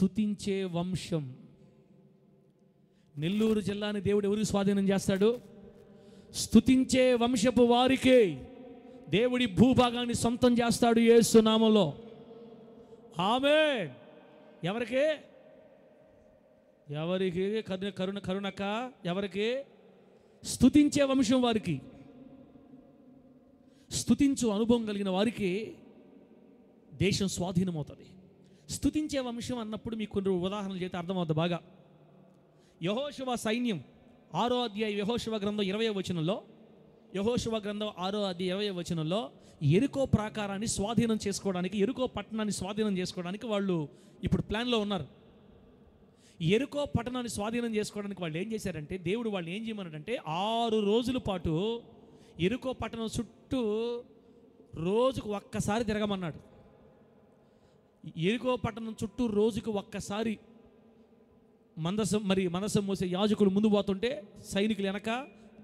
స్తుతించే వంశం. నెల్లూరు జిల్లాని దేవుడు ఎవరికి స్వాధీనం చేస్తాడు? స్తుతించే వంశపు వారికే దేవుడి భూభాగాన్ని సొంతం చేస్తాడు యేసు నామములో. ఆమేన్. ఎవరికి? ఎవరికి? కరుణక ఎవరికి? స్తుతించే వంశం వారికి. స్తుతించు అనుభవం కలిగిన వారికి దేశం స్వాధీనమవుతుంది. స్తుతించే వంశం అన్నప్పుడు మీకు కొన్ని ఉదాహరణలు చేస్తే అర్థమవుతుంది బాగా. యెహోషువ సైన్యం 6వ అధ్యాయం యెహోషువ గ్రంథం 20వ వచనంలో, యెహోషువ గ్రంథం 6వ అధ్యాయం 20వ వచనంలో యెరికో ప్రాకారాన్ని స్వాధీనం చేసుకోవడానికి, యెరికో పట్టణాన్ని స్వాధీనం చేసుకోవడానికి వాళ్ళు ఇప్పుడు ప్లాన్లో ఉన్నారు. యెరికో పట్టణాన్ని స్వాధీనం చేసుకోవడానికి వాళ్ళు ఏం చేశారంటే, దేవుడు వాళ్ళు ఏం చేయమన్నాడంటే 6 రోజుల పాటు యెరికో పట్టణం చుట్టూ రోజుకు ఒక్కసారి తిరగమన్నాడు. యెరికో పట్టణం చుట్టూ రోజుకు ఒక్కసారి మందసం మోసే యాజకులు ముందు పోతుంటే సైనికులు వెనక,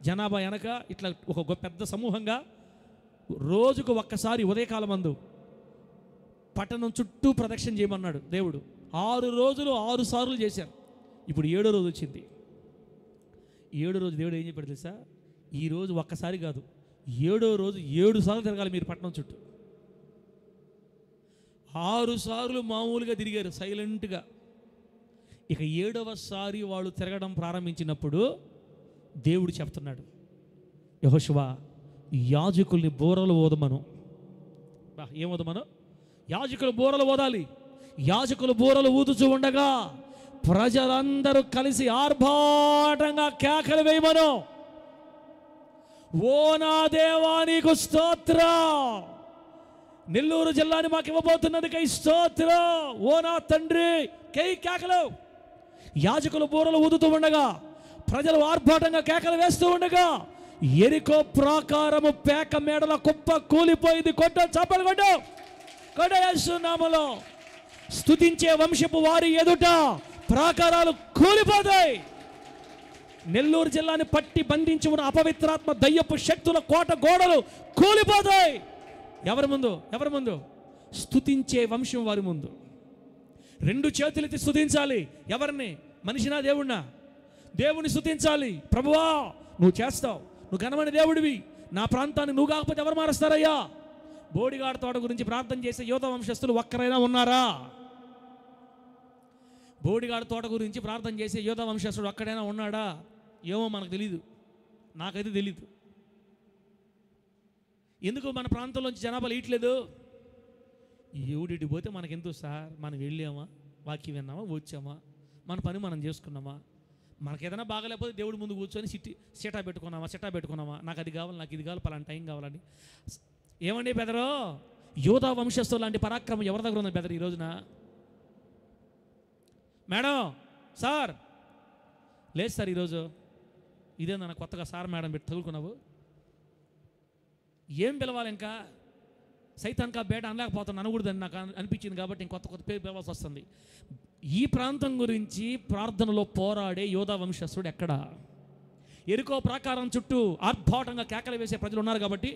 జనాభా వెనక, ఇట్లా ఒక పెద్ద సమూహంగా రోజుకు ఒక్కసారి ఉదయకాలం మందు పట్టణం చుట్టూ ప్రదక్షిణ చేయమన్నాడు దేవుడు. 6 రోజులు 6 సార్లు చేశారు. ఇప్పుడు 7వ రోజు వచ్చింది. 7వ రోజు దేవుడు ఏం చెప్పాడు తెలుసా? ఈరోజు ఒక్కసారి కాదు, 7వ రోజు 7 సార్లు తిరగాలి మీరు పట్టణం చుట్టూ. 6 సార్లు మామూలుగా తిరిగారు సైలెంట్గా. ఇక 7వ సారి వాళ్ళు తిరగడం ప్రారంభించినప్పుడు దేవుడు చెప్తున్నాడు, యెహోషువ యాజకుల్ని బూరలు ఊదమను. ఏం ఊదమను? యాజకులు బూరలు ఊదాలి. యాజకులు బూరలు ఊదుచూ ఉండగా ప్రజలందరూ కలిసి ఆర్భాటంగా కేకలు వేయమను. ఓ నా దేవా నీకు స్తోత్రం, నెల్లూరు జిల్లాని మాకు ఇవ్వబోతున్నది స్తోత్రం. ఓ నా తండ్రి, కేకలు. యాజకులు బూరలు ఊదుతూ ఉండగా, ప్రజలు ఆర్భాటంగా కేకలు వేస్తూ ఉండగా యెరికో ప్రాకారము పేక మేడల కుప్ప కూలిపోయింది. చప్పలు కొట్టు యేసు నామములో. స్తుతించే వంశపు వారి ఎదుట ప్రాకారాలు కూలిపోతాయి. నెల్లూరు జిల్లాని పట్టి బంధించి ఉన్న అపవిత్రాత్మ దయ్యపు శక్తుల కోట గోడలు కూలిపోతాయి. ఎవరి ముందు? ఎవరి ముందు? స్తుతించే వంశం వారి ముందు. 2 చేతులెత్తి స్తుతించాలి. ఎవరిని? మనిషినా దేవుణ్ణా? దేవుని స్తుతించాలి. ప్రభువా నువ్వు చేస్తావు, నువ్వు ఘనమైన దేవుడివి, నా ప్రాంతాన్ని నువ్వు కాకపోతే ఎవరు మారుస్తారయ్యా? బోడిగాడు తోట గురించి ప్రార్థన చేసే యోధ వంశస్థులు ఒక్కరైనా ఉన్నారా? బోడిగాడు తోట గురించి ప్రార్థన చేసే యోధ వంశస్థుడు ఒక్కడైనా ఉన్నాడా? ఏమో మనకు తెలీదు, నాకైతే తెలీదు. ఎందుకు మన ప్రాంతంలోంచి జనాభా లేయట్లేదు? ఎవడిటి పోతే మనకెందుకు సార్? మనం వెళ్ళామా, వాక్యం విన్నామా, వచ్చామా, మన పని మనం చేసుకున్నామా? మనకు ఏదైనా బాగలేకపోతే దేవుడి ముందు కూర్చొని సిటా పెట్టుకున్నామా, నాకు అది కావాలి, నాకు ఇది కావాలి, పలానా టైం కావాలని. ఏమండి బెదరు, యోధా వంశస్థులు లాంటి పరాక్రమం ఎవరి దగ్గర ఉంది బెదరు ఈ రోజున? మేడం, సార్ లేదు సార్ ఈరోజు. ఇదేందన్న కొత్తగా సార్ మేడం పెట్టి తగులుకున్నావు? ఏం పిలవాలి? ఇంకా సైతాన్కా బేట అనలేకపోతాను, అనకూడదని నాకు అనిపించింది కాబట్టి ఇంకొత్త పేరు పిలవాల్సి వస్తుంది. ఈ ప్రాంతం గురించి ప్రార్థనలో పోరాడే యోధా వంశస్థుడు ఎక్కడా? యెరికో ప్రాకారం చుట్టూ ఆర్భాటంగా కేకలు వేసే ప్రజలు ఉన్నారు కాబట్టి,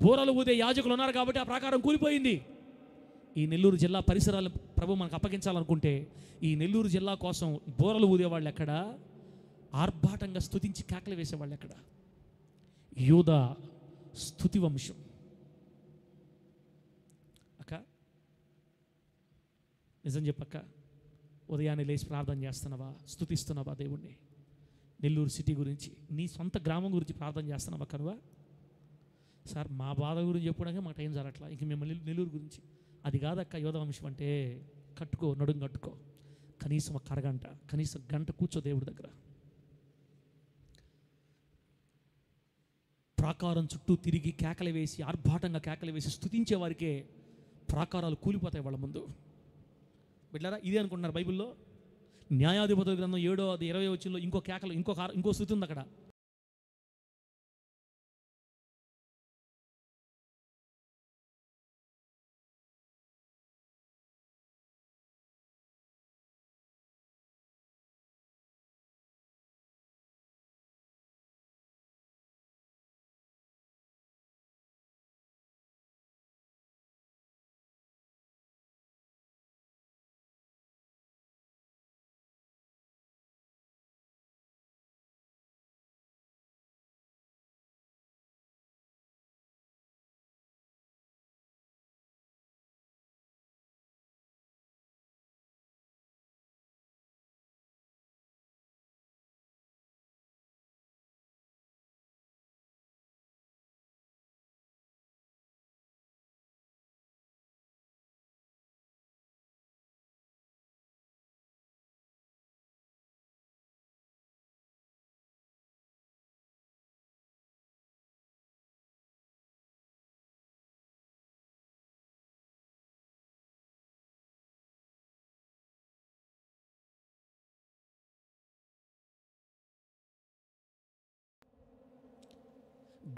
బూరలు ఊదే యాజకులు ఉన్నారు కాబట్టి ఆ ప్రాకారం కూలిపోయింది. ఈ నెల్లూరు జిల్లా పరిసరాలు ప్రభు మనకు అప్పగించాలనుకుంటే ఈ నెల్లూరు జిల్లా కోసం బూరలు ఊదేవాళ్ళు ఎక్కడా? ఆర్భాటంగా స్తుతించి కేకలు వేసేవాళ్ళు ఎక్కడా? యోధా స్తుతి వంశం. అక్క నిజం చెప్పక్క, ఉదయాన్నే లేచి ప్రార్థన చేస్తున్నావా? స్తుతిస్తున్నావా దేవుణ్ణి? నెల్లూరు సిటీ గురించి, నీ సొంత గ్రామం గురించి ప్రార్థన చేస్తున్నావా? కనువా సార్ మా బాధ గురించి చెప్పడానికి మాకు టైం జరగట్లా, ఇంక మిమ్మల్ని నెల్లూరు గురించి. అది కాదక్క యోధ వంశం అంటే. కట్టుకో, నడుం కట్టుకో, కనీసం ఒక అరగంట, కనీసం గంట కూర్చో దేవుడి దగ్గర. ప్రాకారం చుట్టూ తిరిగి కేకలు వేసి, ఆర్భాటంగా కేకలు వేసి స్తుతించే వారికే ప్రాకారాలు కూలిపోతాయి వాళ్ళ ముందు. బిడ్డలారా, ఇదే అనుకుంటున్నారు బైబిల్లో. న్యాయాధిపతుల గ్రంథం 7వ అధ్యాయం 20వ వచనంలో ఇంకో కేకలు, ఇంకో స్తుతి ఉంది అక్కడ.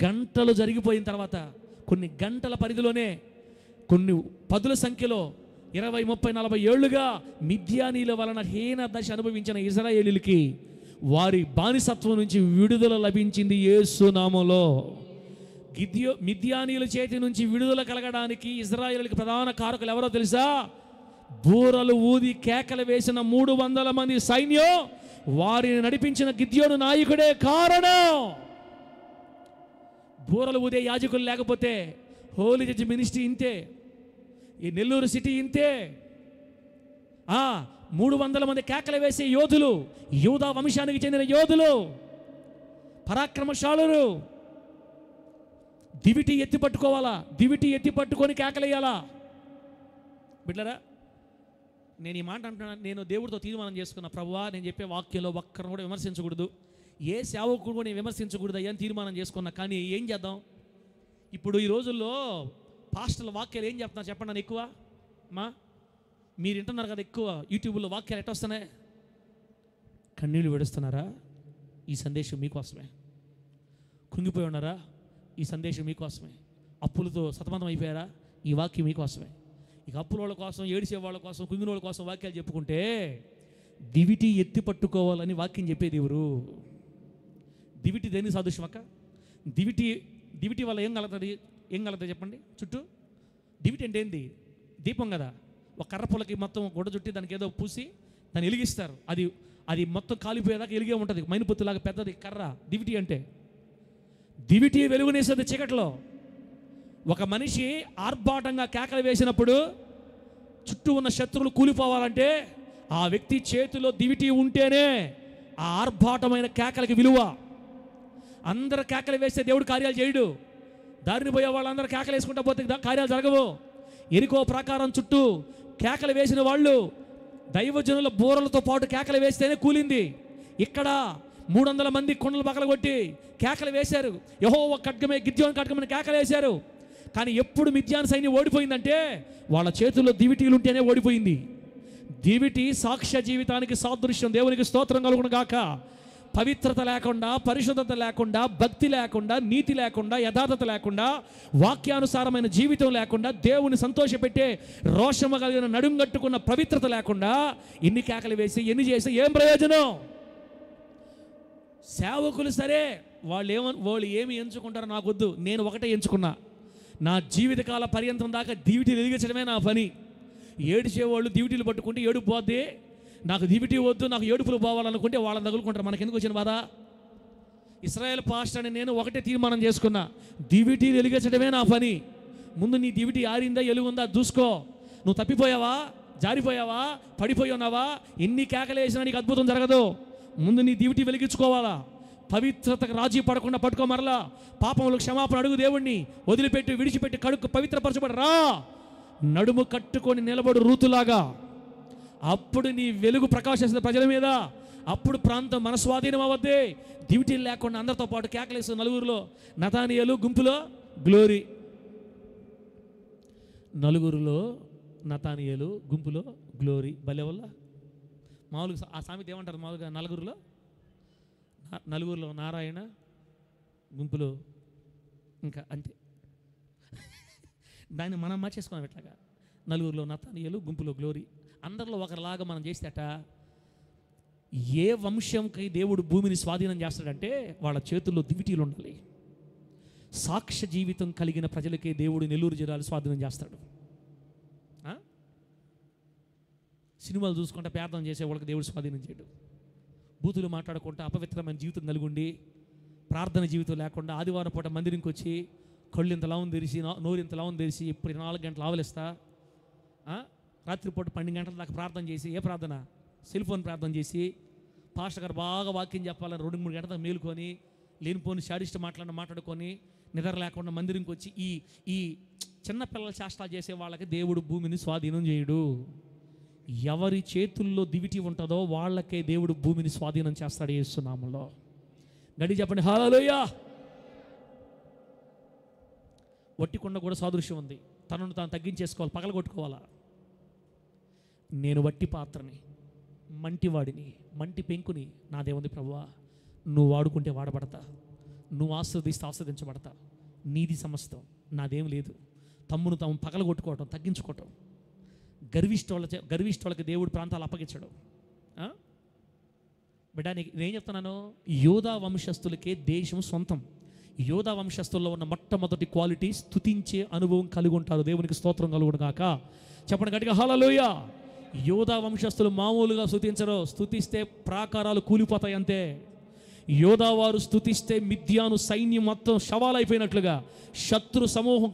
గంటలు జరిగిపోయిన తర్వాత, కొన్ని గంటల పరిధిలోనే కొన్ని పదుల సంఖ్యలో 20, 30, 40 ఏళ్లుగా మిద్యానీల వలన హీన దశ అనుభవించిన ఇశ్రాయేలీయులకి వారి బానిసత్వం నుంచి విడుదల లభించింది యేసు నామములో. మిద్యానీయుల చేతి నుంచి విడుదల కలగడానికి ఇశ్రాయేలీయులకు ప్రధాన కారకులు ఎవరో తెలుసా? బూరలు ఊది కేకలు వేసిన 300 మంది సైన్యం, వారిని నడిపించిన గిద్యోను నాయకుడే కారణం. బూరలు ఊదే యాజకులు లేకపోతే హోలీ చర్చ్ మినిస్ట్రీ ఇంతే, ఈ నెల్లూరు సిటీ ఇంతే. 300 మంది కేకలు వేసే యోధులు, యూదా వంశానికి చెందిన యోధులు, పరాక్రమశాలురు. దివిటి ఎత్తి పట్టుకోవాలా, దివిటి ఎత్తి పట్టుకొని కేకలేయాలా? బిడ్డరా, నేను ఈ మాట అంటున్నాను. నేను దేవుడితో తీర్మానం చేసుకున్న, ప్రభువా నేను చెప్పే వాక్యంలో ఒక్కరిని కూడా విమర్శించకూడదు, ఏ సేవకుడు కూడా నేను విమర్శించకూడదు అయ్యా అని తీర్మానం చేసుకున్నా. కానీ ఏం చేద్దాం? ఇప్పుడు ఈ రోజుల్లో పాస్టర్ల వాక్యాలు ఏం చెప్తున్నారు చెప్పండి నన్ను? ఎక్కువ మీరు వింటున్నారు కదా, ఎక్కువ యూట్యూబ్లో వాక్యాలు ఎట్లా వస్తున్నాయి? కన్నీళ్ళు విడుస్తున్నారా? ఈ సందేశం మీకోసమే. కుంగిపోయి ఉన్నారా? ఈ సందేశం మీకోసమే. అప్పులతో సతమతం అయిపోయారా? ఈ వాక్యం మీకోసమే. ఇక అప్పుల వాళ్ళ కోసం, ఏడిసే వాళ్ళ కోసం, కుంగిన వాళ్ళ కోసం వాక్యాలు చెప్పుకుంటే దివిటి ఎత్తి పట్టుకోవాలని వాక్యం చెప్పేది ఎవరు? దివిటి దేని సాదృశ్యం అక్క? దివిటి వల్ల ఏం కలుగుతుంది చెప్పండి? చుట్టూ దివిటి అంటే ఏంది? దీపం కదా. ఒక కర్ర పుల్లకి మొత్తం గుడ్డ చుట్టి దానికి ఏదో పూసి దాన్ని వెలిగిస్తారు. అది మొత్తం కాలిపోయేదాకా వెలిగే ఉంటుంది, మైనపుత్తులాగా పెద్దది కర్ర. దివిటి అంటే దివిటి వెలుగునేసేది చీకట్లో. ఒక మనిషి ఆర్భాటంగా కేకలు వేసినప్పుడు చుట్టూ ఉన్న శత్రువులు కూలిపోవాలంటే ఆ వ్యక్తి చేతిలో దివిటి ఉంటేనే ఆ ఆర్భాటమైన కేకలకి విలువ. అందరు కేకలు వేస్తే దేవుడు కార్యాలు చేయడు. దారిని పోయే వాళ్ళందరూ కేకలు వేసుకుంటా పోతే కార్యాలు జరగవు. ఎరికో ప్రాకారం చుట్టూ కేకలు వేసిన వాళ్ళు దైవజనుల బూరలతో పాటు కేకలు వేస్తేనే కూలింది. ఇక్కడ 300 మంది కొండలు పగలగొట్టి కేకలు వేశారు. యెహోవా ఖడ్గమే, గిద్యోను ఖడ్గమని కేకలు వేశారు. కానీ ఎప్పుడు మిద్యాను సైన్యం ఓడిపోయిందంటే వాళ్ళ చేతుల్లో దివిటీలు ఉంటేనే ఓడిపోయింది. దివిటి సాక్ష్య జీవితానికి సాదృశ్యం. దేవునికి స్తోత్రం కలుగును గాక. పవిత్రత లేకుండా, పరిశుద్ధత లేకుండా, భక్తి లేకుండా, నీతి లేకుండా, యథార్థత లేకుండా, వాక్యానుసారమైన జీవితం లేకుండా, దేవుని సంతోషపెట్టే రోషము కలిగిన నడుంగట్టుకున్న పవిత్రత లేకుండా ఎన్ని కేకలు వేసి ఎన్ని చేసి ఏం ప్రయోజనం? సేవకులు సరే వాళ్ళు ఏమి ఎంచుకుంటారో నాకు వద్దు. నేను ఒకటే ఎంచుకున్నా, నా జీవితకాల పర్యంతం దాకా దివిటీలు వెలిగించడమే నా పని. ఏడిచేవాళ్ళు దివిటీలు పట్టుకుంటే ఏడుపు పోద్ది. నాకు దివిటీ వద్దు, నాకు ఏడుపులు పోవాలనుకుంటే వాళ్ళని తగులుకుంటారు. మనకు ఎందుకు వచ్చిన బాధ? ఇశ్రాయేల్ పాస్టర్ అని నేను ఒకటే తీర్మానం చేసుకున్నా, దివిటీ వెలిగించడమే నా పని. ముందు నీ దివిటీ ఆరిందా ఎలుగుందా చూసుకో. నువ్వు తప్పిపోయావా, జారిపోయావా, పడిపోయి ఉన్నావా, ఎన్ని కేకలు వేసినా నీకు అద్భుతం జరగదు. ముందు నీ దివిటీ వెలిగించుకోవాలా. పవిత్రతకు రాజీ పడకుండా పట్టుకో. మరలా పాపములకు క్షమాపణ అడుగు. దేవుణ్ణి వదిలిపెట్టి విడిచిపెట్టి కడుక్కు పవిత్రపరచబడి రా. నడుము కట్టుకొని నిలబడు రూతులాగా. అప్పుడు నీ వెలుగు ప్రకాశిస్తుంది ప్రజల మీద. అప్పుడు ప్రాంతం మన స్వాధీనం అవ్వద్దే. డ్యూటీలు లేకుండా అందరితో పాటు కేకలేస్తుంది. నలుగురిలో నతానియేలు, గుంపులో గ్లోరీ. నలుగురిలో నతానియేలు, గుంపులో గ్లోరీ. భలే వల్ల మామూలుగా ఆ సామెత ఏమంటారు? మామూలుగా నలుగురిలో నారాయణ, గుంపులో ఇంకా అంతే. దాన్ని మనం మార్చేసుకున్నాం ఇట్లాగా. నలుగురిలో నతానియేలు, గుంపులో గ్లోరీ. అందరిలో ఒకరిలాగా మనం చేసేట ఏ వంశంకి దేవుడు భూమిని స్వాధీనం చేస్తాడంటే వాళ్ళ చేతుల్లో దివిటీలు ఉండాలి. సాక్ష్య జీవితం కలిగిన ప్రజలకే దేవుడు నెల్లూరు జిల్లాలు స్వాధీనం చేస్తాడు. సినిమాలు చూసుకుంటా ప్రార్థన చేసే వాళ్ళకి దేవుడు స్వాధీనం చేయడు. బూతులు మాట్లాడుకుంటా అపవిత్రమైన జీవితం కలిగి ఉండి ప్రార్థన జీవితం లేకుండా ఆదివారం పూట మందిరంకి వచ్చి కళ్ళు ఇంత లావం తెరిచి, నోరు ఇంత లావం తెరిచి, ఇప్పుడు 4 గంటలు ఆవలిస్తా, రాత్రిపూట 12 గంటల దాకా ప్రార్థన చేసి, ఏ ప్రార్థన? సెల్ ఫోన్ ప్రార్థన చేసి, పాస్టర్ గారు బాగా వాక్యం చెప్పాలని 2-3 గంటల మేలుకొని లేనిపోని శాడిస్ట్ మాట్లాడుకొని నిద్ర లేకుండా మందిరంకి వచ్చి ఈ చిన్నపిల్లల చేష్టాలు చేసే వాళ్ళకి దేవుడు భూమిని స్వాధీనం చేయడు. ఎవరి చేతుల్లో దివిటి ఉంటుందో వాళ్ళకే దేవుడు భూమిని స్వాధీనం చేస్తాడు యేసు నామములో. గడి చెప్పండి హల్లెలూయా. వట్టికొండ కూడా సాదృశ్యం ఉంది. తనను తాను తగ్గించేసుకోవాలి, పగలగొట్టుకోవాలా. నేను వట్టి పాత్రని, మంటివాడిని, మంటి పెంకుని. నాదేముంది ప్రభువా, నువ్వు వాడుకుంటే వాడబడతా, నువ్వు ఆస్వాదిస్తే ఆస్వాదించబడతా. నీది సమస్తం, నాదేం లేదు. తమ్మును తాము పగలగొట్టుకోవటం, తగ్గించుకోవటం, గర్విష్ఠులకి దేవుడు ప్రాంతాలు అప్పగించడం. బిడ్డ నేనేం చెప్తున్నాను, యోధా వంశస్థులకే దేశం సొంతం. యోధా వంశస్థుల్లో ఉన్న మొట్టమొదటి క్వాలిటీ స్తుతించే అనుభవం కలిగి ఉంటారు. దేవునికి స్తోత్రం కలుగును గాక. చెప్పండి గట్టిగా హల్లెలూయా. యోధా వంశస్థులు మామూలుగా స్తుతించరు. స్తుతిస్తే ప్రాకారాలు కూలిపోతాయి అంతే. యోధా వారు స్తుతిస్తే మిద్యాను సైన్యం మొత్తం శవాలైపోయినట్లుగా శత్రు సమూహం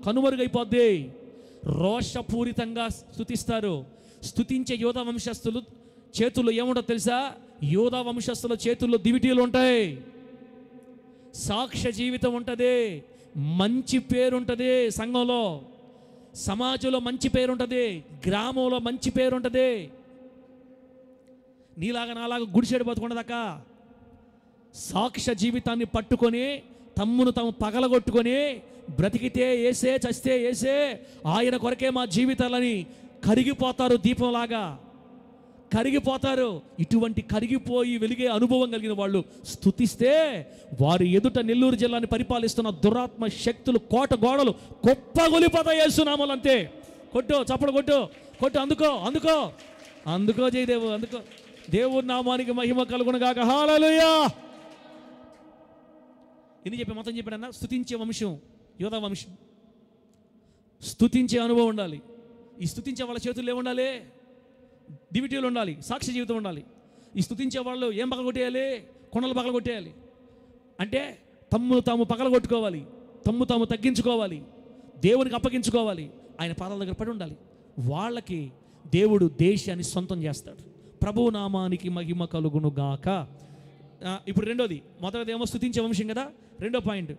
కనుమరుగైపోద్ది. రోషపూరితంగా స్తుతిస్తారు. స్తుతించే యోధా వంశస్థులు చేతుల్లో ఏముంటో తెలుసా? యోధా వంశస్థుల చేతుల్లో దివిటీలు ఉంటాయి, సాక్ష్య జీవితం ఉంటుంది, మంచి పేరు ఉంటుంది, సంఘంలో సమాజంలో మంచి పేరు ఉంటుంది, గ్రామంలో మంచి పేరు ఉంటుంది. నీలాగా నాలాగా గుడిసేడు బతుకుండదాక సాక్ష్య జీవితాన్ని పట్టుకొని తమ్మును తాము పగలగొట్టుకొని బ్రతికితే ఏసే, చస్తే ఏసే, ఆయన కొరకే మా జీవితాలని కరిగిపోతారు. దీపంలాగా కరిగిపోతారు. ఇటువంటి కరిగిపోయి వెలిగే అనుభవం కలిగిన వాళ్ళు స్తుతిస్తే వారి ఎదుట నెల్లూరు జిల్లాని పరిపాలిస్తున్న దురాత్మ శక్తులు కోట గోడలు కొప్పగొలిపోతాయి. యేసునామములో అంతే. కొట్టు, చప్పుడు కొట్టు, కొట్టు, అందుకో అందుకో అందుకో జయదేవు, అందుకో. దేవుడి నామానికి మహిమ కలుగును గాక. హల్లెలూయా. ఎన్ని చెప్పి మొత్తం చెప్పాడన్నా? స్తుతించే వంశం యోధా వంశం. స్తుతించే అనుభవం ఉండాలి. ఈ స్తుతించే వాళ్ళ చేతుల్లో ఏముండాలి? దివిటీలు ఉండాలి, సాక్షి జీవితం ఉండాలి. ఈ స్తుతించే వాళ్ళు ఏం పగలగొట్టేయాలి? కొండలు పగలగొట్టేయాలి. అంటే తమ్మును తాము పగలగొట్టుకోవాలి, తమ్ము తాము తగ్గించుకోవాలి, దేవునికి అప్పగించుకోవాలి, ఆయన పాదాల దగ్గర పడి ఉండాలి. వాళ్ళకి దేవుడు దేశాన్ని సొంతం చేస్తాడు. ప్రభు నామానికి మహిమ కలుగును గాక. ఇప్పుడు రెండోది, మొదటిది ఏమో స్తుతించే వంశం కదా. రెండో పాయింట్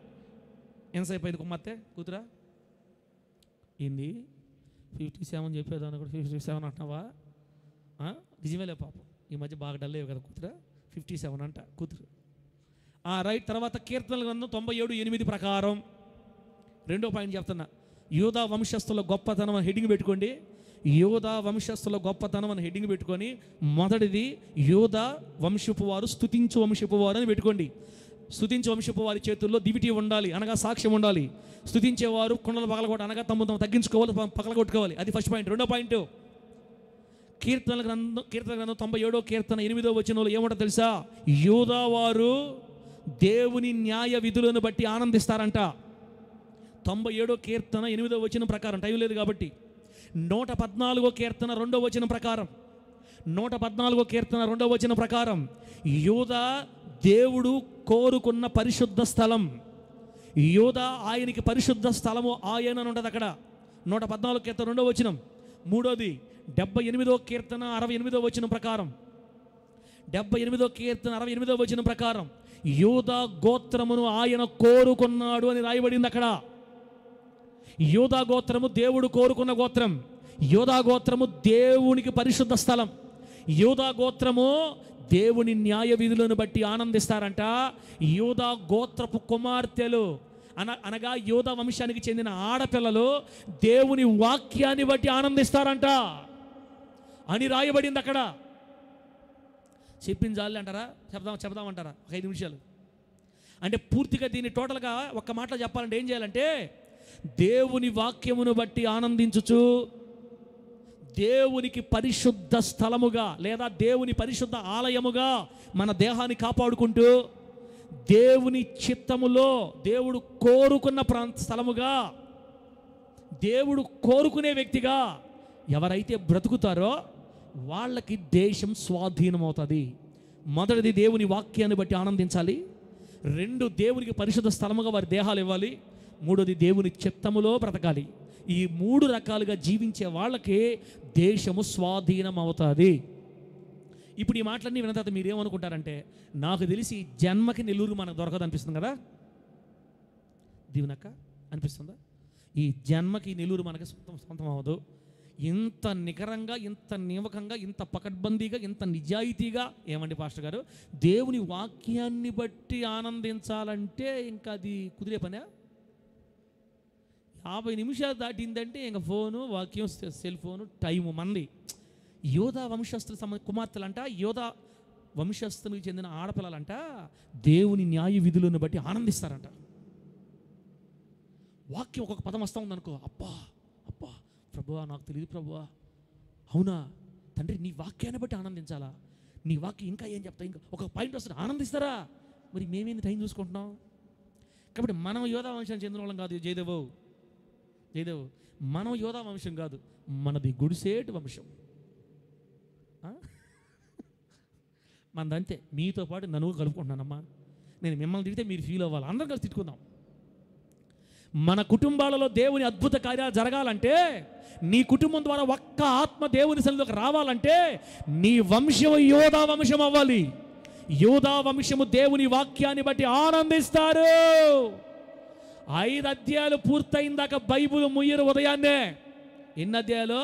ఎంతసేపు అయింది కుమ్మత్తే కూతురా? ఏంది 57 చెప్పేదాన్ని కూడా 57 అంటున్నావా? నిజమేలే పాపం, ఈ మధ్య బాగా డల్ అయ్యావు కదా కూతురా. 57 అంట కూతురు. రైట్. తర్వాత కీర్తనల గ్రంథం 97:8 ప్రకారం రెండో పాయింట్ చెప్తున్నా. యోధా వంశస్థుల గొప్పతనం అని హెడ్డింగ్ పెట్టుకోండి. యోధా వంశస్థుల గొప్పతనం అని హెడ్డింగ్ పెట్టుకొని మొదటిది యోధా వంశపు వారు, స్తుతించు వంశపు వారు అని పెట్టుకోండి. స్తుతించు వంశపు వారి చేతుల్లో దివిటీ ఉండాలి, అనగా సాక్ష్యం ఉండాలి. స్తుతించేవారు కొండలు పగలగొట్ట, అనగా తమ తగ్గించుకోవాలి, పగలగొట్టుకోవాలి. అది ఫస్ట్ పాయింట్. రెండో పాయింట్, కీర్తనల గ్రంథం 97 కీర్తన 8వ వచనంలో ఏమంటో తెలుసా? యోధా వారు దేవుని న్యాయ విధులను బట్టి ఆనందిస్తారంట. 97 కీర్తన 8వ వచనం ప్రకారం, టైం లేదు కాబట్టి 114 కీర్తన 2వ వచనం ప్రకారం, 114 కీర్తన 2వ వచనం ప్రకారం యోధా దేవుడు కోరుకున్న పరిశుద్ధ స్థలం. యోధా ఆయనకి పరిశుద్ధ స్థలము ఆయన అని ఉంటుంది అక్కడ. 114 కీర్తన 2వ వచనం. మూడోది 78 కీర్తన 68వ వచనం ప్రకారం, 78 కీర్తన 68వ వచనం ప్రకారం యోధా గోత్రమును ఆయన కోరుకున్నాడు అని రాయబడింది అక్కడ. యోధా గోత్రము దేవుడు కోరుకున్న గోత్రం. యోధా గోత్రము దేవునికి పరిశుద్ధ స్థలం. యోధా గోత్రము దేవుని న్యాయ విధులను బట్టి ఆనందిస్తారంట. యోధా గోత్రపు కుమార్తెలు అనగా యోధా వంశానికి చెందిన ఆడపిల్లలు దేవుని వాక్యాన్ని బట్టి ఆనందిస్తారంట అని రాయబడింది అక్కడ. చెప్పింది చాలు అంటారా? చెప్దామంటారా? ఒక 5 నిమిషాలు. అంటే పూర్తిగా దీన్ని టోటల్గా ఒక్క మాటలో చెప్పాలంటే ఏం చేయాలంటే, దేవుని వాక్యమును బట్టి ఆనందించుచు దేవునికి పరిశుద్ధ స్థలముగా లేదా దేవుని పరిశుద్ధ ఆలయముగా మన దేహాన్ని కాపాడుకుంటూ దేవుని చిత్తములో దేవుడు కోరుకున్న స్థలముగా, దేవుడు కోరుకునే వ్యక్తిగా ఎవరైతే బ్రతుకుతారో వాళ్ళకి దేశం స్వాధీనమవుతుంది. మొదటిది దేవుని వాక్యాన్ని బట్టి ఆనందించాలి. 2 దేవునికి పరిశుద్ధ స్థలముగా వారి దేహాలు ఇవ్వాలి. 3వది దేవుని చిత్తములో బ్రతకాలి. ఈ 3 రకాలుగా జీవించే వాళ్ళకి దేశము స్వాధీనం అవుతుంది. ఇప్పుడు ఈ మాటలన్నీ విన్న తర్వాత మీరేమనుకుంటారంటే, నాకు తెలిసి జన్మకి నెల్లూరు మనకు దొరకదు అనిపిస్తుంది కదా? దీవెనక్క అనిపిస్తుందా? ఈ జన్మకి నెల్లూరు మనకి సొంతం అవ్వదు. ఇంత నికరంగా, ఇంత నియమకంగా, ఇంత పకడ్బందీగా, ఇంత నిజాయితీగా ఏమండి పాస్టర్ గారు దేవుని వాక్యాన్ని బట్టి ఆనందించాలంటే ఇంకా అది కుదిరే పనే? 50 నిమిషాలు దాటిందంటే ఇంకా ఫోను, వాక్యం, సెల్ ఫోను, టైము మంది. యోధా వంశస్థుల కుమార్తెలు అంట. యోధా వంశస్థునికి చెందిన ఆడపిల్లలంట దేవుని న్యాయ విధులను బట్టి ఆనందిస్తారంట. వాక్యం ఒక్కొక్క పదం వస్తూ ఉందనుకో, అబ్బా అబ్బా ప్రభువా నాకు తెలియదు ప్రభువా, అవునా తండ్రి నీ వాక్యాన్ని బట్టి ఆనందించాలా, నీ వాక్యం ఇంకా ఏం చెప్తా, ఇంకా ఒక పాయింట్ వస్తుంది ఆనందిస్తారా. మరి మేమేంది టైం చూసుకుంటున్నాం. కాబట్టి మనం యోధా వంశానికి చెందిన వాళ్ళం కాదు జయదేవు, మనం యోధా వంశం కాదు, మనది గుడిసేటు వంశం. మనదంతే. మీతో పాటు నన్ను కలుపుకుంటున్నానమ్మా. నేను మిమ్మల్ని తిడితే మీరు ఫీల్ అవ్వాలి, అందరం కలిసి తిట్టుకుందాం. మన కుటుంబాలలో దేవుని అద్భుత కార్యాలు జరగాలంటే, నీ కుటుంబం ద్వారా ఒక్క ఆత్మ దేవుని సన్నిధిలోకి రావాలంటే నీ వంశం యోధా వంశం అవ్వాలి. యోధా వంశము దేవుని వాక్యాన్ని బట్టి ఆనందిస్తారు. 5 అధ్యాయాలు పూర్తయిందాక బైబిల్ ముయ్యరు ఉదయాన్నే. ఎన్ని అధ్యాయాలు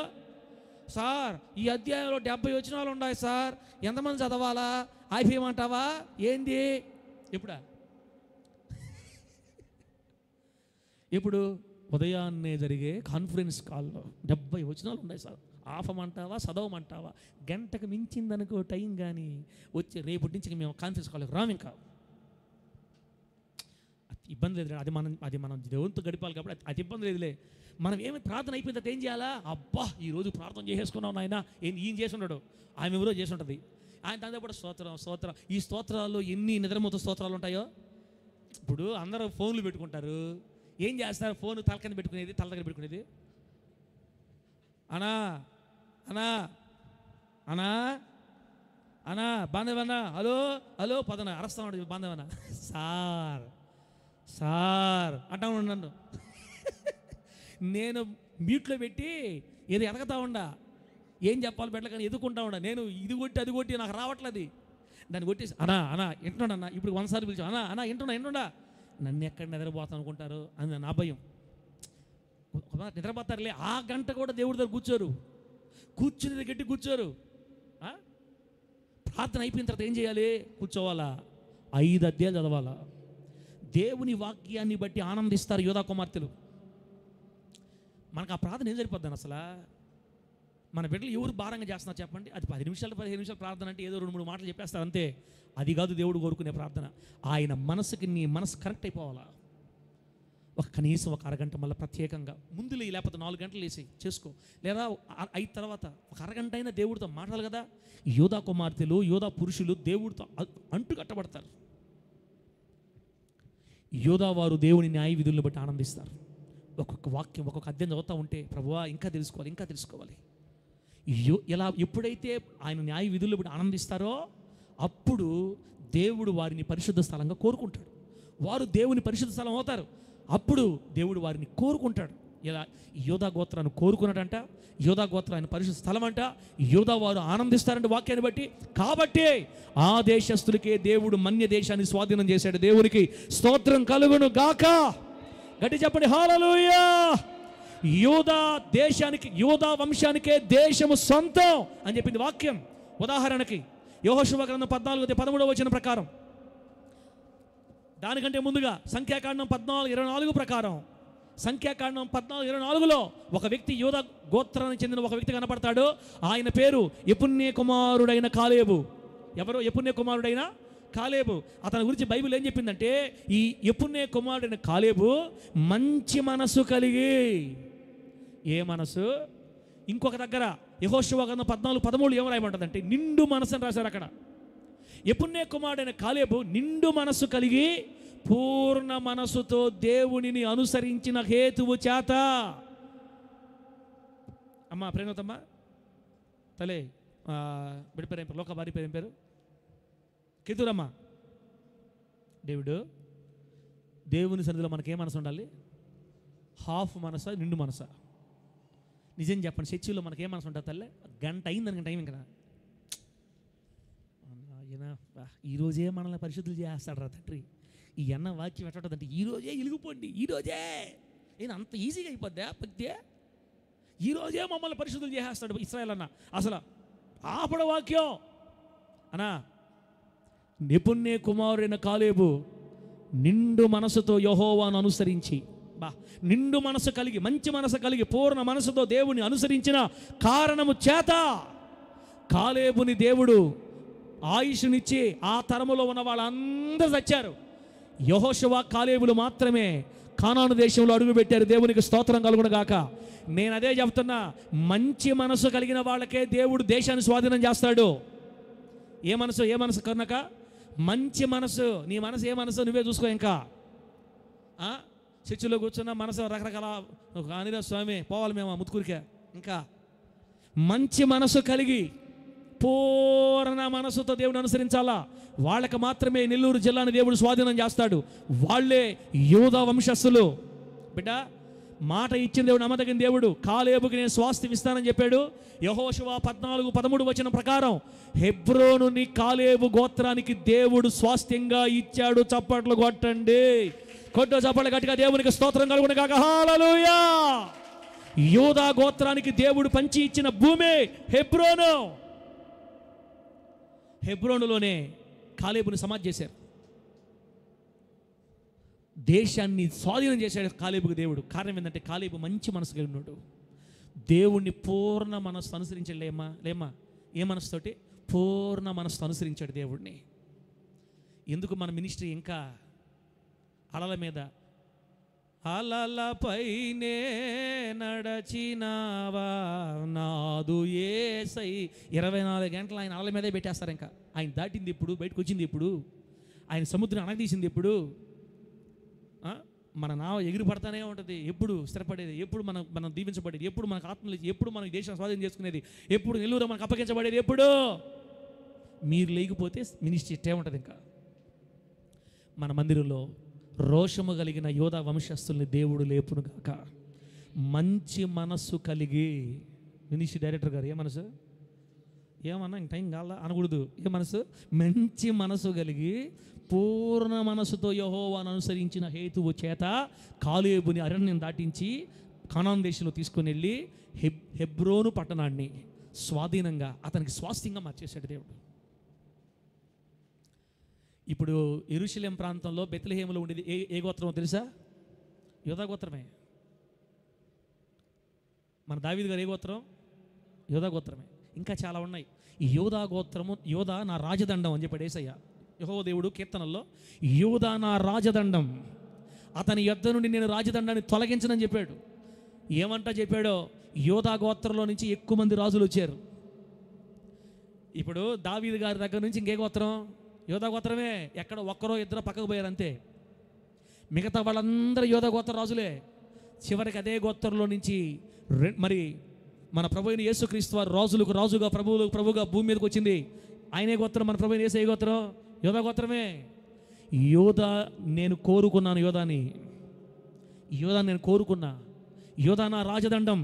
సార్? ఈ అధ్యాయంలో 70 వచనాలు ఉన్నాయి సార్, ఎంతమంది చదవాలా, అయిపోయమంటావా ఏంది? ఇప్పుడు ఉదయాన్నే జరిగే కాన్ఫరెన్స్ కాల్లో 70 వచనాలు ఉన్నాయి సార్, ఆపమంటావా చదవమంటావా? గంటకు మించిందనుకో టైం, కానీ వచ్చి రేపటి నుంచి మేము కాన్ఫరెన్స్ కాల్కి రాము. ఇంకా ఇబ్బంది లేదు, అది మనం దేవునితో గడిపాలి కాబట్టి అది ఇబ్బంది లేదులే. మనం ఏమి ప్రార్థన అయిపోయిన తర్వాత ఏం చేయాలా? అబ్బా ఈరోజు ప్రార్థన చేసేసుకున్నాం నాయన, ఈయన చేసి ఉంటాడు, ఆమె ఎవరో చేసి ఉంటుంది, ఆయన దాంతో పాటు స్తోత్రం. ఈ స్తోత్రాల్లో ఎన్ని నిద్రమూత స్తోత్రాలు ఉంటాయో. ఇప్పుడు అందరూ ఫోన్లు పెట్టుకుంటారు, ఏం చేస్తారు? ఫోన్ తల దగ్గర పెట్టుకునేది అనా అనా అనా అనా బాంధవనా, హలో పదనా అరస్తా ఉన్నాడు బాంధవనా, సార్ అంటా ఉన్నాడు నన్ను. నేను మ్యూట్లో పెట్టి ఏదో ఎదగతా ఉండా, ఏం చెప్పాలి పెట్టలే కానీ ఎదుర్కొంటా ఉండా. నేను ఇది కొట్టి అది కొట్టి నాకు రావట్లేదు, దాన్ని కొట్టేసి అనా వింటున్నా. ఇప్పుడు 100 సార్లు పిలిచాను, అనా వింటున్నా. నన్ను ఎక్కడ నిద్రపోతాను అనుకుంటారు అని నా భయం. నిద్రపోతారులే, ఆ గంట కూడా దేవుడి దగ్గర కూర్చుని గట్టి కూర్చోరు. ప్రార్థన అయిపోయిన తర్వాత ఏం చేయాలి? కూర్చోవాలా, 5 అధ్యాయాలు చదవాలా. దేవుని వాక్యాన్ని బట్టి ఆనందిస్తారు యోధా కుమార్తెలు. మనకు ఆ ప్రార్థన ఏం సరిపోద్దాను అసలు? మన బిడ్డలు ఎవరు భారంగా చేస్తున్నారు చెప్పండి? అది 10 నిమిషాలు 15 నిమిషాలు ప్రార్థన అంటే ఏదో 2-3 మాటలు చెప్పేస్తారు అంతే. అది కాదు దేవుడు కోరుకునే ప్రార్థన. ఆయన మనసుకి నీ మనసు కనెక్ట్ అయిపోవాలా. కనీసం ఒక అరగంట మళ్ళీ ప్రత్యేకంగా ముందులే, లేకపోతే 4 గంటలు వేసి చేసుకో, లేదా 5 తర్వాత ఒక అరగంట అయినా దేవుడితో మాట్లాడాలి కదా. యోధా కుమార్తెలు యోధా పురుషులు దేవుడితో అంటు కట్టబడతారు. యోధా వారు దేవుని న్యాయ విధులను బట్టి ఆనందిస్తారు. ఒక్కొక్క వాక్యం ఒక్కొక్క అధ్యాయం చదువుతూ ఉంటే ప్రభువా ఇంకా తెలుసుకోవాలి. ఇలా ఎప్పుడైతే ఆయన న్యాయ విధులను బట్టి ఆనందిస్తారో అప్పుడు దేవుడు వారిని పరిశుద్ధ స్థలంగా కోరుకుంటాడు. వారు దేవుని పరిశుద్ధ స్థలం అవుతారు. అప్పుడు దేవుడు వారిని కోరుకుంటాడు. ఇలా యోధా గోత్రాన్ని కోరుకున్నాడంట. యోధా గోత్రం ఆయన పరిశుద్ధ స్థలం అంట. యోధా వారు ఆనందిస్తారంటే వాక్యాన్ని బట్టి. కాబట్టి ఆ దేశస్తులకే దేవుడు మన్య దేశాన్ని స్వాధీనం చేశాడు. దేవునికి స్తోత్రం కలుగును గాక. గట్టి చెప్పండి హల్లెలూయా. యోధా దేశానికి, యోధా వంశానికే దేశము సొంతం అని చెప్పింది వాక్యం. ఉదాహరణకి యెహోషువ గ్రంథం 14:13 వచనం ప్రకారం, దానికంటే ముందుగా సంఖ్యాకాండం 14:24 ప్రకారం, సంఖ్యాకాండం 14:24లో ఒక వ్యక్తి యోధా గోత్రానికి చెందిన ఒక వ్యక్తి కనపడతాడు. ఆయన పేరు యెఫున్నె కుమారుడైన కాలేబు. ఎవరు? యెఫున్నె కుమారుడైన కాలేబు. అతని గురించి బైబిల్ ఏం చెప్పిందంటే, ఈ యెఫున్నె కుమారుడైన కాలేబు మంచి మనసు కలిగి, ఏ మనసు? ఇంకొక దగ్గర యెహోషువ గ్రంథం 14:13 ఏం రాయమంటుందంటే నిండు మనసు అని రాశారు అక్కడ. యెఫున్నె కుమారుడైన కాలేబు నిండు మనసు కలిగి పూర్ణ మనసుతో దేవునిని అనుసరించిన హేతువు చేత. అమ్మా ప్రేమతమ్మ తలే బిడ్డ పేరు ఏం పేరు? లోక భార్య పేరు ఏం పేరు? కెతురమ్మ. దేవుని సన్నిధిలో మనకేం మనసు ఉండాలి? హాఫ్ మనసా నిండు మనసా? నిజం చెప్పండి, చర్చిలో మనకేం మనసు ఉంటుంది తల్లే? గంట అయింది టైం. ఇంకా ఈరోజే మనల్ని పరిశుద్ధులు చేస్తాడు రా తండ్రి. ఈ అన్న వాక్యం ఎట్టుంటుందంటే ఈరోజే ఇలిగిపోండి, ఈరోజే. నేను అంత ఈజీగా అయిపోద్దా పద్దే? ఈరోజే మమ్మల్ని పరిశుద్ధులు చేసేస్తాడు ఇశ్రాయేల్ అన్న. అసలు ఆపడ వాక్యం అన్నా. యెఫున్నె కుమారుడైన కాలేబు నిండు మనసుతో యెహోవాను అనుసరించి, నిండు మనసు కలిగి, మంచి మనసు కలిగి, పూర్ణ మనసుతో దేవుని అనుసరించిన కారణము చేత కాలేబుని దేవుడు ఆయుష్నిచ్చి ఆ తరములో ఉన్న వాళ్ళందరూ చచ్చారు. యెహోషువ కాలేబులు మాత్రమే కానాను దేశంలో అడుగుపెట్టారు. దేవునికి స్తోత్రం కలుగును గాక. నేను అదే చెప్తున్నా, మంచి మనసు కలిగిన వాళ్ళకే దేవుడు దేశాన్ని స్వాధీనం చేస్తాడు. ఏ మనసు కనుక మంచి మనసు. నీ మనసు ఏ మనసు నువ్వే చూసుకో. ఇంకా చర్చిలో కూర్చున్న మనసు రకరకాల అనిరా స్వామి పోవాలి మేము ముత్తుకూరికే. ఇంకా మంచి మనసు కలిగి పూర్ణ మనసుతో దేవుని అనుసరించాలా. వాళ్ళకి మాత్రమే నెల్లూరు జిల్లాని దేవుడు స్వాధీనం చేస్తాడు. వాళ్ళే యూదా వంశస్థులు. బిడ్డ, మాట ఇచ్చిన దేవుడు నమ్మదగిన దేవుడు. కాలేబుకి నేను స్వాస్థ్యం ఇస్తానని చెప్పాడు. యెహోషువ 14:13 వచనం ప్రకారం హెబ్రోనుని కాలేబు గోత్రానికి దేవుడు స్వాస్థ్యంగా ఇచ్చాడు. చప్పట్లు కొట్టండి, చప్పట్లు గట్టిగా దేవునికి స్తోత్రం కలుగును గాక. హల్లెలూయా. యూదా గోత్రానికి దేవుడు పంచి ఇచ్చిన భూమి హెబ్రోను. హెబ్రోనులోనే కాలేబుని సమాధి చేశారు. దేశాన్ని స్వాధీనం చేశాడు కాలేబుకి దేవుడు. కారణం ఏంటంటే కాలేబు మంచి మనసు కలిగి ఉన్నాడు. దేవుణ్ణి పూర్ణ మనసు అనుసరించాడు. లేమా ఏ మనసుతోటి? పూర్ణ మనసు అనుసరించాడు దేవుడిని. ఎందుకు మన మినిస్ట్రీ ఇంకా అలల మీద, అలలపైనే నడచినావా నాదు యేసై. 24 గంటలు ఆయన అలల మీదే పెట్టేస్తారు. ఇంకా ఆయన దాటింది ఇప్పుడు, బయటకు వచ్చింది ఇప్పుడు, ఆయన సముద్రం అణగదీసింది ఇప్పుడు. మన నావ ఎగిరి పడతానే ఉంటుంది. ఎప్పుడు స్థిరపడేది, ఎప్పుడు మనం దీవించబడేది, ఎప్పుడు మనకు ఆత్మలు, ఎప్పుడు మనం దేశం స్వాధీనం చేసుకునేది, ఎప్పుడు నెల్లూరు మనకు అప్పగించబడేది, ఎప్పుడు మీరు లేకపోతే మినిస్ట్రీ ఇట్టే ఉంటుంది. ఇంకా మన మందిరంలో రోషము కలిగిన యోధా వంశస్థుల్ని దేవుడు లేపును గాక. మంచి మనస్సు కలిగి, మినిస్ట్రీ డైరెక్టర్ గారు ఏ మనసు ఏమన్నా ఇంక టైం కావాలా అనకూడదు. ఏ మనసు? మంచి మనసు కలిగి పూర్ణ మనసుతో యెహోవాను అనుసరించిన హేతువు చేత కాలేబుని అరణ్యం దాటించి కానాను దేశంలో తీసుకుని వెళ్ళి హెబ్రోను పట్టణాన్ని స్వాధీనంగా అతనికి స్వాస్థ్యంగా మార్చేశాడు దేవుడు. ఇప్పుడు యెరూషలేం ప్రాంతంలో బెత్లెహేములో ఉండేది ఏ గోత్రమో తెలుసా? యోధా గోత్రమే. మన దావీదు గారు ఏ గోత్రం? యోధా గోత్రమే. ఇంకా చాలా ఉన్నాయి. ఈ యోధా గోత్రము, యోధా నా రాజదండం అని చెప్పాడు యేసయ్య. యెహోవా దేవుడు కీర్తనల్లో యోధా నా రాజదండం, అతని యొద్ద నుండి నేను రాజదండాన్ని తొలగించనని చెప్పాడు. ఏమంట చెప్పాడో? యోధా గోత్రంలో నుంచి ఎక్కువ మంది రాజులు వచ్చారు. ఇప్పుడు దావీదు గారి దగ్గర నుంచి ఇంకే గోత్రం? యోధా గోత్రమే. ఎక్కడ ఒక్కరో ఇద్దరు పక్కకు పోయారు అంతే. మిగతా వాళ్ళందరూ యోధా గోత్ర రాజులే. చివరికి అదే గోత్రంలో నుంచి మరి మన ప్రభు అయిన యేసుక్రీస్తు వారు రాజులకు రాజుగా, ప్రభువుగా భూమి మీదకి వచ్చింది. ఆయనే గోత్రం. మన ప్రభు అయిన యేసు ఏ గోత్రం? యోధా గోత్రమే. యోధా నేను కోరుకున్నాను. యోధా నేను కోరుకున్నా. యోధా నా రాజదండం,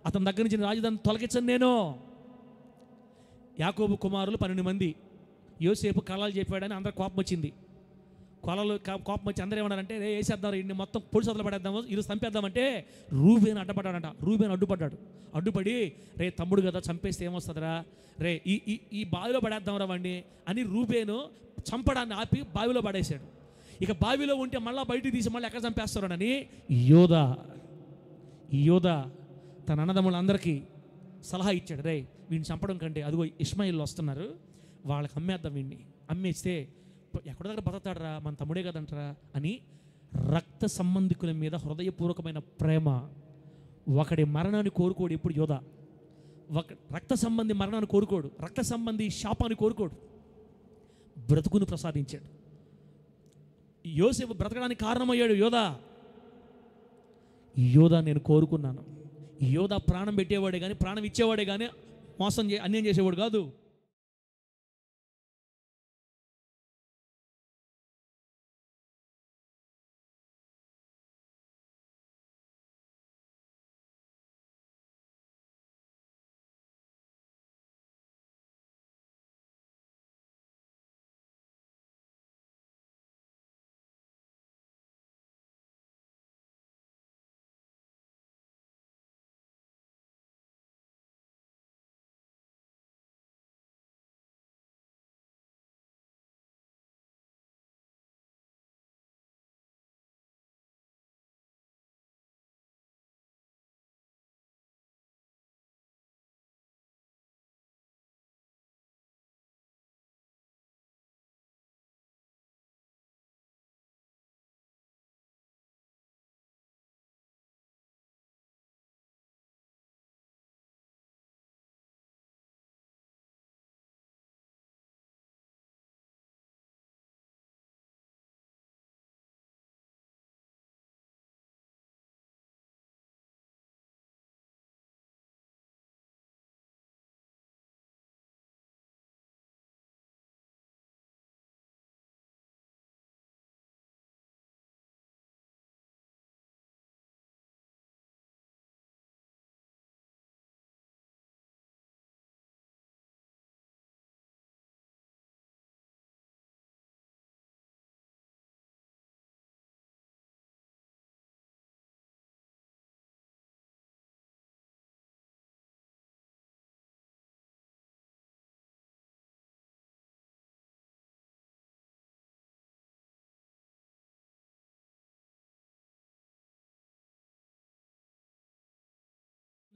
అతని దగ్గర నుంచి రాజదండం తొలగించను నేను. యాకోబు కుమారులు 12 మంది. యోసేపు కళలు చెప్పాడని అందరు కోపం వచ్చింది. కోపం వచ్చి అందరూ ఏమన్నారంటే, రే వేసేద్దాం, ఇన్ని మొత్తం పొడిచి వదలు పడేద్దాము, ఈరోజు చంపేద్దామంటే రూబేను అడ్డపడ్డాడంట. రూబేను అడ్డుపడి రే తమ్ముడు కదా చంపేస్తే ఏమొస్తుందిరా, రే ఈ బావిలో పడేద్దాంరా వాడిని అని రూబేను చంపడాన్ని ఆపి బావిలో పడేశాడు. ఇక బావిలో ఉంటే మళ్ళీ బయటికి తీసి మళ్ళీ ఎక్కడ చంపేస్తారని యోధా తన అన్నదమ్ములందరికీ సలహా ఇచ్చాడు. రే వీడిని చంపడం కంటే అదిగో ఇష్మాయిల్ వస్తున్నారు, వాళ్ళకి అమ్మేద్దాం, వీడిని అమ్మేస్తే ఎక్కడ దగ్గర బతతాడరా, మన తమ్ముడే కదంటరా అని రక్త సంబంధికుల మీద హృదయపూర్వకమైన ప్రేమ. ఒకడి మరణాన్ని కోరుకోడు ఎప్పుడు యోధా. రక్త సంబంధి మరణాన్ని కోరుకోడు, రక్త సంబంధి శాపాన్ని కోరుకోడు, బ్రతుకును ప్రసాదించాడు. యోసేపు బ్రతకడానికి కారణమయ్యాడు యోధా నేను కోరుకున్నాను. యోధా ప్రాణం పెట్టేవాడే కానీ, ప్రాణం ఇచ్చేవాడే కానీ అన్యాయం చేసేవాడు కాదు.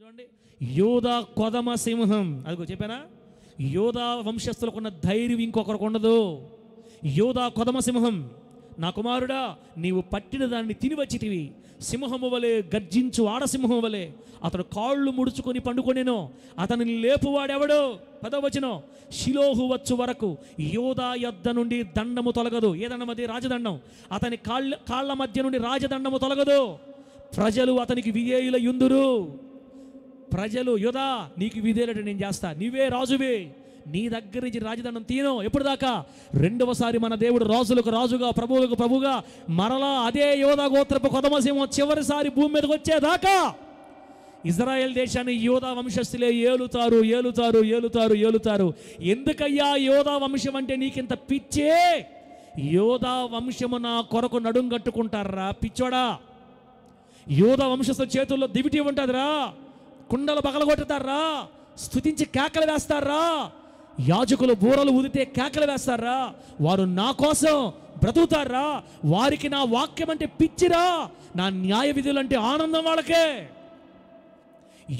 చూడండి, యోధా కొదమ సింహం. అదిగో చెప్పానా, యోధా వంశస్థులకు ఉన్న ధైర్యం ఇంకొకరికి ఉండదు. యోధా కొదమ సింహం, నా కుమారుడా నీవు పట్టిన దాన్ని తిని వచ్చితివి. సింహము వలె గర్జించు ఆడసింహం వలె అతడు కాళ్ళు ముడుచుకొని పండుకొనేను. అతనిని లేపువాడెవడు? 10వ వచనం, షిలోహు వచ్చు వరకు యోధా యొద్ద నుండి దండము తొలగదు. ఏ దండం అది? రాజదండం. అతని కాళ్ళ మధ్య నుండి రాజదండము తొలగదు. ప్రజలు అతనికి విధేయుల యుందురు. ప్రజలు, యోధా నీకు విధేయులట నేను చేస్తా, నీవే రాజువే, నీ దగ్గర నుంచి రాజదండం తీయను. ఎప్పుడు దాకా? రెండవసారి మన దేవుడు రాజులకు రాజుగా, ప్రభువులకు ప్రభుగా మరలా అదే యోధా గోత్రపు కొదమ సింహం చివరిసారి భూమి మీదకి వచ్చేదాకా ఇజ్రాయెల్ దేశాన్ని యోధా వంశస్థులే ఏలుతారు, ఏలుతారు, ఏలుతారు, ఏలుతారు. ఎందుకయ్యా యోధా వంశం అంటే నీకింత పిచ్చే? యోధా వంశము నా కొరకు నడుం కట్టుకుంటారా పిచ్చోడా? యోధా వంశస్థుల చేతుల్లో దివిటి ఉంటుందిరా, కుండలు పగలగొట్టుతారా, స్తుతించి కేకలు వేస్తారా, యాజకులు బూరలు ఊదితే కేకలు వేస్తారా, వారు నా కోసం బ్రతుకుతారా, వారికి నా వాక్యం అంటే పిచ్చిరా, నా న్యాయ విధులు అంటే ఆనందం వాళ్ళకే.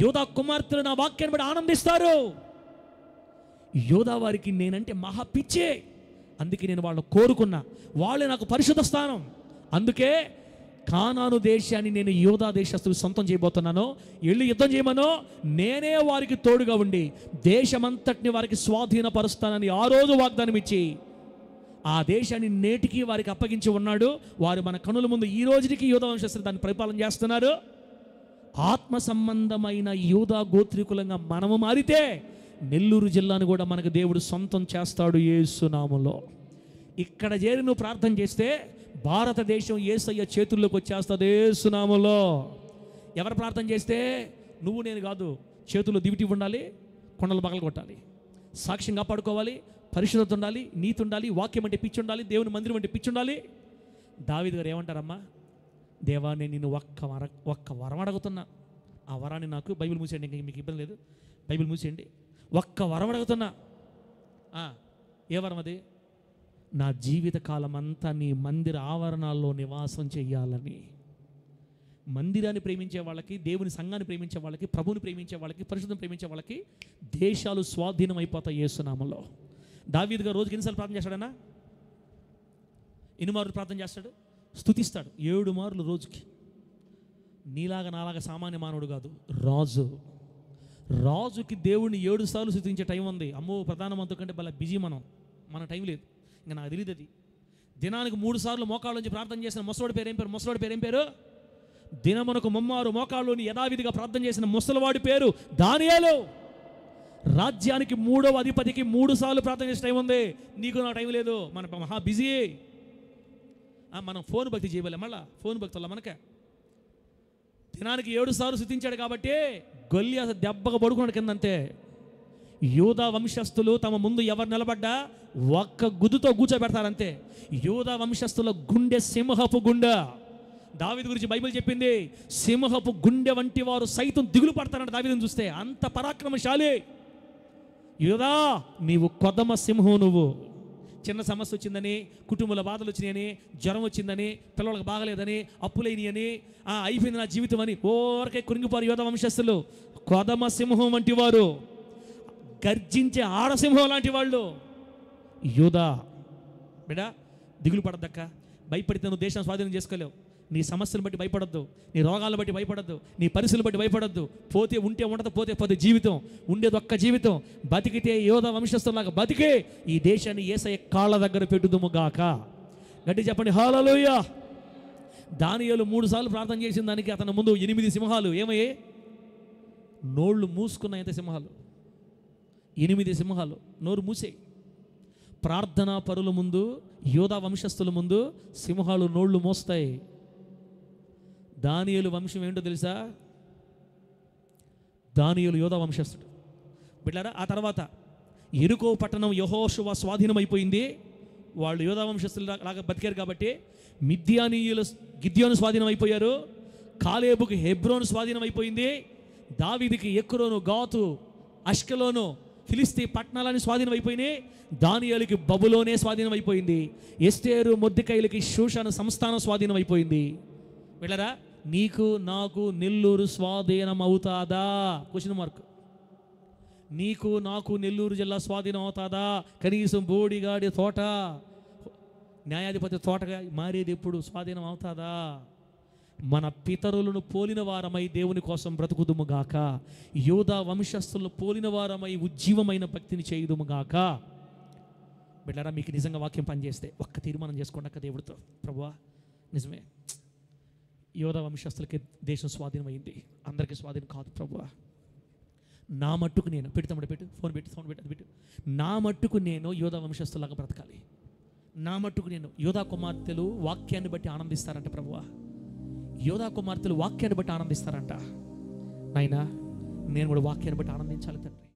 యోధా కుమార్తెలు నా వాక్యాన్ని బట్టి ఆనందిస్తారు. యోధా వారికి నేనంటే మహా పిచ్చే. అందుకే నేను వాళ్ళని కోరుకున్నా, వాళ్ళే నాకు పరిశుద్ధ స్థానం. అందుకే కానాను దేశాన్ని నేను యోధా దేశస్తులు సొంతం చేయబోతున్నాను. వెళ్ళి యుద్ధం చేయమనో, నేనే వారికి తోడుగా ఉండి దేశమంతటిని వారికి స్వాధీనపరుస్తానని ఆ రోజు వాగ్దానం ఇచ్చి ఆ దేశాన్ని నేటికి వారికి అప్పగించి ఉన్నాడు. వారు మన కనుల ముందు ఈ రోజుకి యోధా వంశస్థులు దాన్ని పరిపాలన చేస్తున్నారు. ఆత్మ సంబంధమైన యోధా గోత్రికులంగా మనము మారితే నెల్లూరు జిల్లాను కూడా మనకు దేవుడు సొంతం చేస్తాడు యేసు నామములో. ఇక్కడ చేరి నువ్వు ప్రార్థన చేస్తే భారతదేశం యేసయ్య చేతుల్లోకి వచ్చేస్తుంది యేసు నామములో. ఎవరు ప్రార్థన చేస్తే? నువ్వు నేను కాదు. చేతుల్లో దివిటి ఉండాలి, కొండలు పగలు కొట్టాలి, సాక్ష్యం కాపాడుకోవాలి, పరిశుద్ధత ఉండాలి, నీతి ఉండాలి, వాక్యం అంటే పిచ్చి ఉండాలి, దేవుని మందిరం అంటే పిచ్చి ఉండాలి. దావీదు గారు ఏమంటారమ్మా? దేవా నేను నిన్ను ఒక్క వరం అడుగుతున్నా, ఆ వరాన్ని నాకు, బైబిల్ మూసేయండి, ఇంకా మీకు ఇబ్బంది లేదు, బైబిల్ మూసేయండి. ఒక్క వరం అడుగుతున్నా. ఏ వరం అది? నా జీవిత కాలం అంతా నీ మందిర ఆవరణాల్లో నివాసం చెయ్యాలని. మందిరాన్ని ప్రేమించే వాళ్ళకి, దేవుని సంఘాన్ని ప్రేమించే వాళ్ళకి, ప్రభువుని ప్రేమించే వాళ్ళకి, పరిశుద్ధం ప్రేమించే వాళ్ళకి దేశాలు స్వాధీనం అయిపోతాయి యేసు నామములో. దావీదు గారు రోజుకి ఎన్నిసార్లు ప్రార్థన చేస్తాడన్నా? ఎన్ని మార్లు ప్రార్థన చేస్తాడు? స్తుతిస్తాడు 7 మార్లు రోజుకి. నీలాగా నాలాగా సామాన్య మానవుడు కాదు, రాజు. రాజుకి దేవుడిని 7 సార్లు స్తుతించే టైం ఉంది. అమ్మో, ప్రధానమంత్రి కంటే భలే బిజీ మన టైం లేదు. ఇంకా నాకు తెలియదు అది. దినానికి 3 సార్లు మోకాళ్ళ నుంచి ప్రార్థన చేసిన ముసలోడి పేరు ఏం పేరు? ముసలోడి పేరు ఏం పేరు? దినమునకు 3 మోకాళ్ళలోని యథావిధిగా ప్రార్థన చేసిన ముసలివాడి పేరు దానియేలు. రాజ్యానికి 3వ అధిపతికి 3 సార్లు ప్రార్థన చేసే టైం ఉంది. నీకు నా టైం లేదు, మన మహా బిజీ. మనం ఫోన్ భక్తి చేయలే, మళ్ళా ఫోన్ భక్తి వల్ల మనకే. దినానికి 7 సార్లు స్తుతించాడు కాబట్టి గొల్లియాతు దెబ్బగా పడుకున్నాడు కింద అంతే. యోధా వంశస్థులు తమ ముందు ఎవరు నిలబడ్డా ఒక్క గుద్దుతో కూర్చోబెడతారంతే. యోధా వంశస్థుల గుండె సింహపు గుండె. దావీదు గురించి బైబిల్ చెప్పింది, సింహపు గుండె వంటి వారు సైతం దిగులు పడతారంట దావీదుని చూస్తే. అంత పరాక్రమశాలి యోధా. నీవు కొదమ సింహం. నువ్వు చిన్న సమస్య వచ్చిందని, కుటుంబంలో బాధలు వచ్చినాయని, జ్వరం వచ్చిందని, పిల్లలకు బాగలేదని, అప్పులేని అని, అయిపోయింది నా జీవితం అని ఓరకే కురింగిపోరు యోధా వంశస్థులు. కొదమ సింహం వంటి వారు, గర్జించే ఆడసింహం లాంటి వాళ్ళు యోధా. బిడ్డ దిగులు పడద్దక్క. భయపడితే నువ్వు దేశం స్వాధీనం చేసుకోలేవు. నీ సమస్యలు బట్టి భయపడద్దు, నీ రోగాలను బట్టి భయపడద్దు, నీ పరిస్థితులు బట్టి భయపడద్దు. పోతే ఉంటే ఉండదు, పోతే జీవితం. ఉండేది ఒక్క జీవితం. బతికితే యోధా వంశస్థులాగా బతికే ఈ దేశాన్ని యేసయ్య కాళ్ళ దగ్గర పెట్టుదుము గాక. గట్టి చెప్పండి హల్లెలూయా. దానియేలు 3 సార్లు ప్రార్థన చేసిన దానికి అతని ముందు 8 సింహాలు ఏమయ్యే? నోళ్ళు మూసుకున్న ఎంత సింహాలు? 8 సింహాలు నోరు మూసే. ప్రార్థనా పరుల ముందు, యోధా వంశస్థుల ముందు సింహాలు నోళ్ళు మోస్తాయి. దానియేలు వంశం ఏంటో తెలుసా? దానియేలు యోధా వంశస్థుడు. బిడ్డారా, ఆ తర్వాత యెరికో పట్టణం యెహోషువ స్వాధీనం అయిపోయింది. వాళ్ళు యోధా వంశస్థులు లాగా బతికారు కాబట్టి మిద్యానీయులు గిద్యోను స్వాధీనం అయిపోయారు. కాలేబుకి హెబ్రోను స్వాధీనం అయిపోయింది. దావీదుకి ఎక్రోను, గాతు, అష్కెలోను, ఫిలిస్తీ పట్టణాలని స్వాధీనం అయిపోయినాయి. దానియేలుకి బబులోనే స్వాధీనం అయిపోయింది. ఎస్తేరు, మొర్దెకైలకి షూషాను సంస్థానం స్వాధీనం అయిపోయింది. వెళ్ళరా, నీకు నాకు నెల్లూరు స్వాధీనం అవుతాదా? Question mark. నీకు నాకు నెల్లూరు జిల్లా స్వాధీనం అవుతాదా? కనీసం బోడిగాడి తోట, న్యాయాధిపతి తోటగా మారేది ఎప్పుడు స్వాధీనం అవుతాదా? మన పితరులను పోలిన వారమై దేవుని కోసం బ్రతుకుదుముగాక, యోధా వంశస్థులను పోలిన వారమై ఉజ్జీవమైన భక్తిని చేయుదుముగాక. బిడ్డరా, మీకు నిజంగా వాక్యం పనిచేస్తే ఒక్క తీర్మానం చేసుకోండి అక్క దేవుడితో, ప్రభువా నిజమే యోధా వంశస్థులకి దేశం స్వాధీనమైంది, అందరికీ స్వాధీనం కాదు ప్రభువా. నా మట్టుకు నేను పెట్టు ఫోన్ పెట్టి అది పెట్టు. నా మట్టుకు నేను యోధా వంశస్థులాగా బ్రతకాలి. నా మట్టుకు నేను యోధా కుమార్తెలు వాక్యాన్ని బట్టి ఆనందిస్తారంట ప్రభువా. యోధా కుమార్తెలు వాక్యాన్ని బట్టి ఆనందిస్తారంట. నాయనా, నేను కూడా వాక్యాన్ని బట్టి ఆనందించాలి తండ్రి.